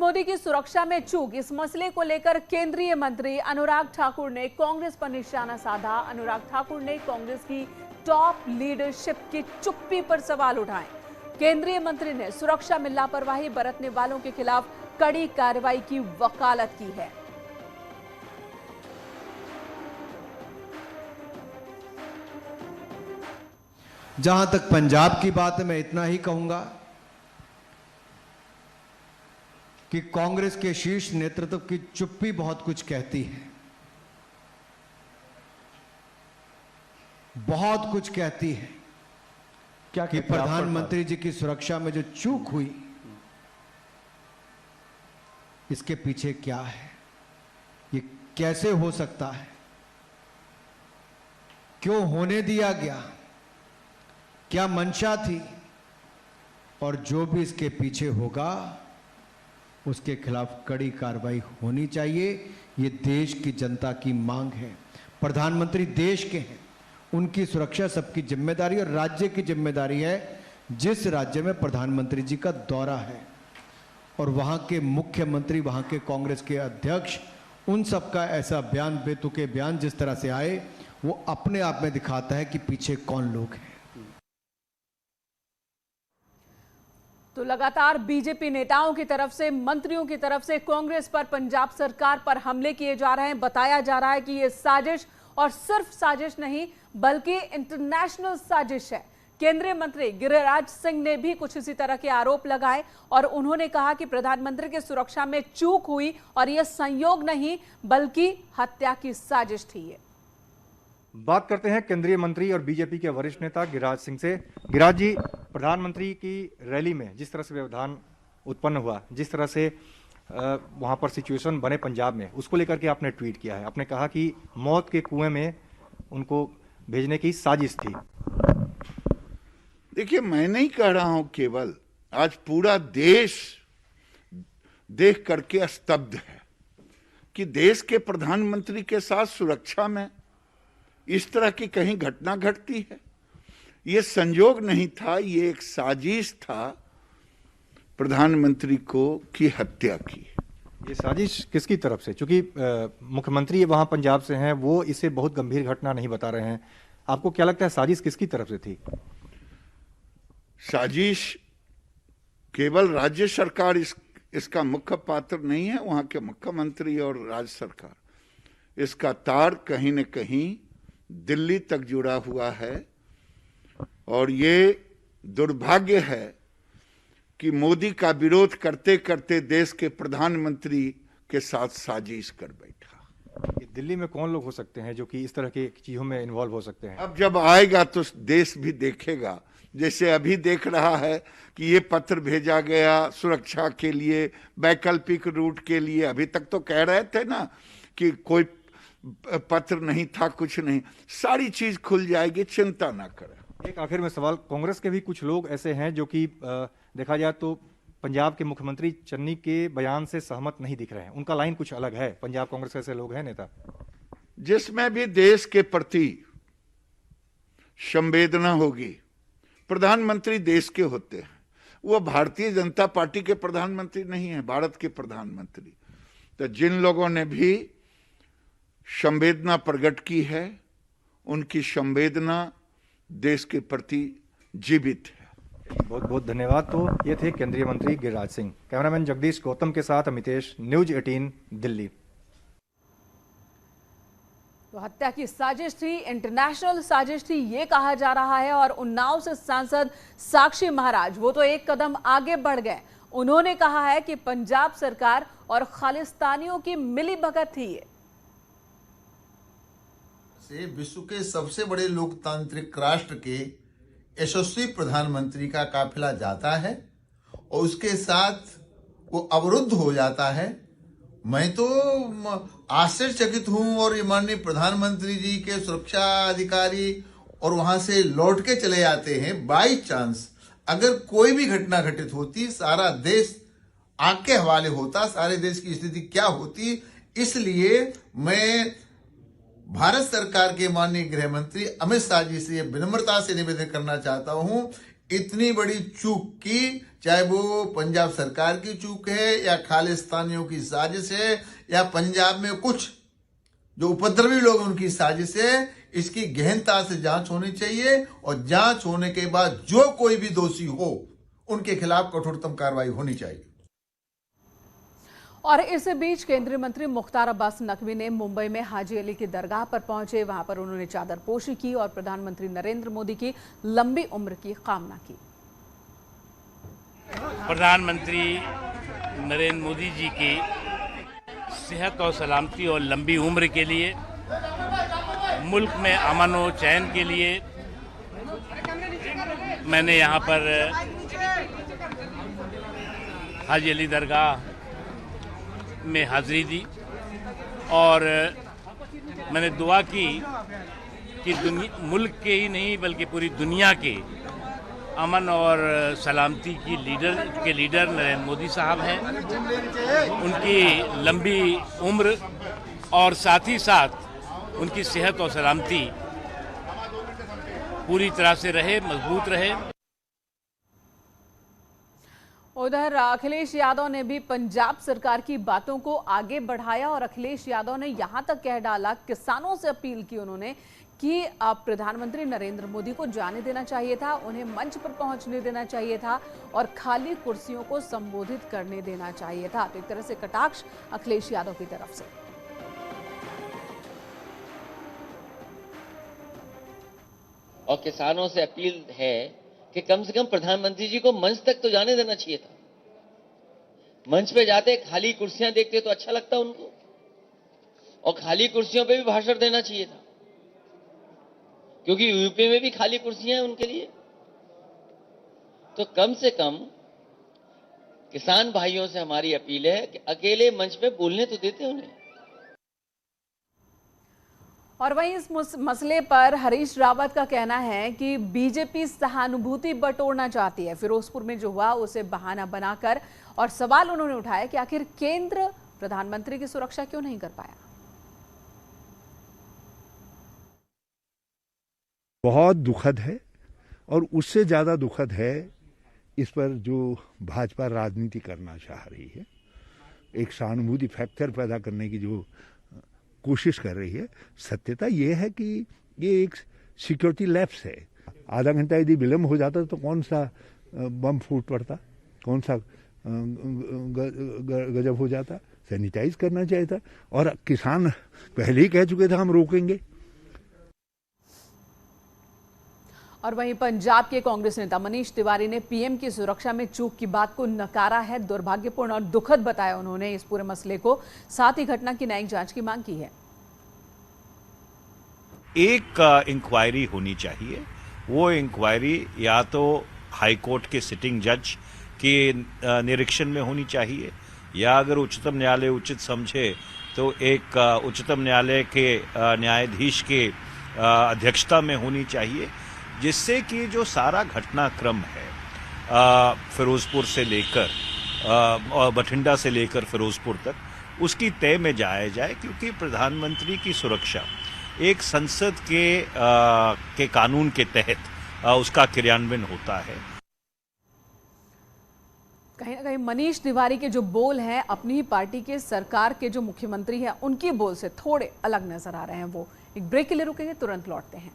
मोदी की सुरक्षा में चूक, इस मसले को लेकर केंद्रीय मंत्री अनुराग ठाकुर ने कांग्रेस पर निशाना साधा। अनुराग ठाकुर ने कांग्रेस की टॉप लीडरशिप की चुप्पी पर सवाल उठाए। केंद्रीय मंत्री ने सुरक्षा में लापरवाही बरतने वालों के खिलाफ कड़ी कार्रवाई की वकालत की है। जहां तक पंजाब की बात है, मैं इतना ही कहूंगा कि कांग्रेस के शीर्ष नेतृत्व की चुप्पी बहुत कुछ कहती है, बहुत कुछ कहती है। क्या कि प्रधानमंत्री जी की सुरक्षा में जो चूक हुई, इसके पीछे क्या है, ये कैसे हो सकता है, क्यों होने दिया गया, क्या मंशा थी, और जो भी इसके पीछे होगा उसके खिलाफ कड़ी कार्रवाई होनी चाहिए। ये देश की जनता की मांग है। प्रधानमंत्री देश के हैं, उनकी सुरक्षा सबकी जिम्मेदारी और राज्य की जिम्मेदारी है। जिस राज्य में प्रधानमंत्री जी का दौरा है और वहां के मुख्यमंत्री, वहां के कांग्रेस के अध्यक्ष, उन सबका ऐसा बयान, बेतुके बयान जिस तरह से आए, वो अपने आप में दिखाता है कि पीछे कौन लोग हैं। तो लगातार बीजेपी नेताओं की तरफ से, मंत्रियों की तरफ से कांग्रेस पर, पंजाब सरकार पर हमले किए जा रहे हैं। बताया जा रहा है कि यह साजिश, और सिर्फ साजिश नहीं बल्कि इंटरनेशनल साजिश है। केंद्रीय मंत्री गिरिराज सिंह ने भी कुछ इसी तरह के आरोप लगाए और उन्होंने कहा कि प्रधानमंत्री की सुरक्षा में चूक हुई और यह संयोग नहीं बल्कि हत्या की साजिश थी। बात करते हैं केंद्रीय मंत्री और बीजेपी के वरिष्ठ नेता गिरिराज सिंह से। गिरिराज जी, प्रधानमंत्री की रैली में जिस तरह से व्यवधान उत्पन्न हुआ, जिस तरह से वहां पर सिचुएशन बने पंजाब में, उसको लेकर के आपने ट्वीट किया है। आपने कहा कि मौत के कुएं में उनको भेजने की साजिश थी। देखिए, मैं नहीं कह रहा हूं केवल, आज पूरा देश देख करके स्तब्ध है कि देश के प्रधानमंत्री के साथ सुरक्षा में इस तरह की कहीं घटना घटती है। ये संयोग नहीं था, ये एक साजिश था प्रधानमंत्री को की हत्या की। ये साजिश किसकी तरफ से? क्योंकि मुख्यमंत्री वहां पंजाब से हैं, वो इसे बहुत गंभीर घटना नहीं बता रहे हैं। आपको क्या लगता है साजिश किसकी तरफ से थी? साजिश केवल राज्य सरकार इसका मुख्य पात्र नहीं है, वहां के मुख्यमंत्री और राज्य सरकार। इसका तार कहीं न कहीं दिल्ली तक जुड़ा हुआ है और ये दुर्भाग्य है कि मोदी का विरोध करते करते देश के प्रधानमंत्री के साथ साजिश कर बैठा। ये दिल्ली में कौन लोग हो सकते हैं जो कि इस तरह की चीजों में इन्वॉल्व हो सकते हैं? अब जब आएगा तो देश भी देखेगा। जैसे अभी देख रहा है कि ये पत्र भेजा गया सुरक्षा के लिए, वैकल्पिक रूट के लिए। अभी तक तो कह रहे थे ना कि कोई पत्र नहीं था, कुछ नहीं। सारी चीज खुल जाएगी, चिंता ना करें। एक आखिर में सवाल, कांग्रेस के भी कुछ लोग ऐसे हैं जो कि देखा जाए तो पंजाब के मुख्यमंत्री चन्नी के बयान से सहमत नहीं दिख रहे हैं। उनका लाइन कुछ अलग है। पंजाब कांग्रेस के ऐसे लोग हैं नेता जिसमें भी देश के प्रति संवेदना होगी। प्रधानमंत्री देश के होते हैं, वो भारतीय जनता पार्टी के प्रधानमंत्री नहीं है, भारत के प्रधानमंत्री। तो जिन लोगों ने भी संवेदना प्रकट की है, उनकी संवेदना देश के प्रति जीवित है। बहुत बहुत धन्यवाद। तो ये थे केंद्रीय मंत्री गिरिराज सिंह। कैमरामैन जगदीश गौतम के साथ अमितेश, न्यूज 18 दिल्ली। तो हत्या की साजिश थी, इंटरनेशनल साजिश थी, ये कहा जा रहा है। और उन्नाव से सांसद साक्षी महाराज, वो तो एक कदम आगे बढ़ गए। उन्होंने कहा है कि पंजाब सरकार और खालिस्तानियों की मिलीभगत थी। ये से विश्व के सबसे बड़े लोकतांत्रिक राष्ट्र के यशस्वी प्रधानमंत्री का काफिला जाता है और उसके साथ वो अवरुद्ध हो जाता है। मैं तो आश्चर्यचकित हूं। और ये माननीय प्रधानमंत्री जी के सुरक्षा अधिकारी और वहां से लौट के चले जाते हैं। बाई चांस अगर कोई भी घटना घटित होती, सारा देश आग के हवाले होता, सारे देश की स्थिति क्या होती। इसलिए मैं भारत सरकार के माननीय गृह मंत्री अमित शाह जी से विनम्रता से निवेदन करना चाहता हूं, इतनी बड़ी चूक की चाहे वो पंजाब सरकार की चूक है या खालिस्तानियों की साजिश है या पंजाब में कुछ जो उपद्रवी लोग उनकी साजिश है, इसकी गहनता से जांच होनी चाहिए और जांच होने के बाद जो कोई भी दोषी हो उनके खिलाफ कठोरतम कार्रवाई होनी चाहिए। और इस बीच केंद्रीय मंत्री मुख्तार अब्बास नकवी ने मुंबई में हाजी अली की दरगाह पर पहुंचे। वहां पर उन्होंने चादर पोशी की और प्रधानमंत्री नरेंद्र मोदी की लंबी उम्र की कामना की। प्रधानमंत्री नरेंद्र मोदी जी की सेहत और सलामती और लंबी उम्र के लिए, मुल्क में अमन और चैन के लिए मैंने यहाँ पर हाजी अली दरगाह में हाजिरी दी और मैंने दुआ की कि मुल्क के ही नहीं बल्कि पूरी दुनिया के अमन और सलामती की लीडर नरेंद्र मोदी साहब हैं, उनकी लंबी उम्र और साथ ही साथ उनकी सेहत और सलामती पूरी तरह से रहे, मजबूत रहे। उधर अखिलेश यादव ने भी पंजाब सरकार की बातों को आगे बढ़ाया और अखिलेश यादव ने यहां तक कह डाला, किसानों से अपील की उन्होंने कि प्रधानमंत्री नरेंद्र मोदी को जाने देना चाहिए था, उन्हें मंच पर पहुंचने देना चाहिए था और खाली कुर्सियों को संबोधित करने देना चाहिए था। तो एक तरह से कटाक्ष अखिलेश यादव की तरफ से। और किसानों से अपील है कि कम से कम प्रधानमंत्री जी को मंच तक तो जाने देना चाहिए था। मंच पे जाते खाली कुर्सियां देखते तो अच्छा लगता उनको, और खाली कुर्सियों पे भी भाषण देना चाहिए था, क्योंकि यूपी में भी खाली कुर्सियां हैं उनके लिए। तो कम से कम किसान भाइयों से हमारी अपील है कि अकेले मंच पे बोलने तो देते उन्हें। और वहीं इस मसले पर हरीश रावत का कहना है कि बीजेपी सहानुभूति बटोरना चाहती है। फिरोजपुर में जो हुआ उसे बहाना बनाकर, और सवाल उन्होंने उठाया कि आखिर केंद्र प्रधानमंत्री की सुरक्षा क्यों नहीं कर पाया। बहुत दुखद है, और उससे ज्यादा दुखद है इस पर जो भाजपा राजनीति करना चाह रही है, एक सहानुभूति फैक्टर पैदा करने की जो कोशिश कर रही है। सत्यता यह है कि ये एक सिक्योरिटी लैप्स है। आधा घंटा यदि विलंब हो जाता तो कौन सा बम फूट पड़ता, कौन सा गजब हो जाता। सैनिटाइज करना चाहिए था, और किसान पहले ही कह चुके थे हम रोकेंगे। और वहीं पंजाब के कांग्रेस नेता मनीष तिवारी ने पीएम की सुरक्षा में चूक की बात को नकारा है, दुर्भाग्यपूर्ण और दुखद बताया उन्होंने इस पूरे मसले को। साथ ही घटना की न्यायिक जांच की मांग की है। एक इंक्वायरी होनी चाहिए, वो इंक्वायरी या तो हाईकोर्ट के सिटिंग जज के निरीक्षण में होनी चाहिए, या अगर उच्चतम न्यायालय उचित समझे तो एक उच्चतम न्यायालय के न्यायाधीश के अध्यक्षता में होनी चाहिए, जिससे कि जो सारा घटनाक्रम है फिरोजपुर से लेकर और बठिंडा से लेकर फिरोजपुर तक, उसकी तय में जाया जाए। क्योंकि प्रधानमंत्री की सुरक्षा एक संसद के कानून के तहत उसका क्रियान्वयन होता है। कहीं ना कहीं मनीष तिवारी के जो बोल हैं अपनी ही पार्टी के सरकार के जो मुख्यमंत्री हैं उनकी बोल से थोड़े अलग नजर आ रहे हैं। वो एक ब्रेक के लिए रुकेंगे, तुरंत लौटते हैं।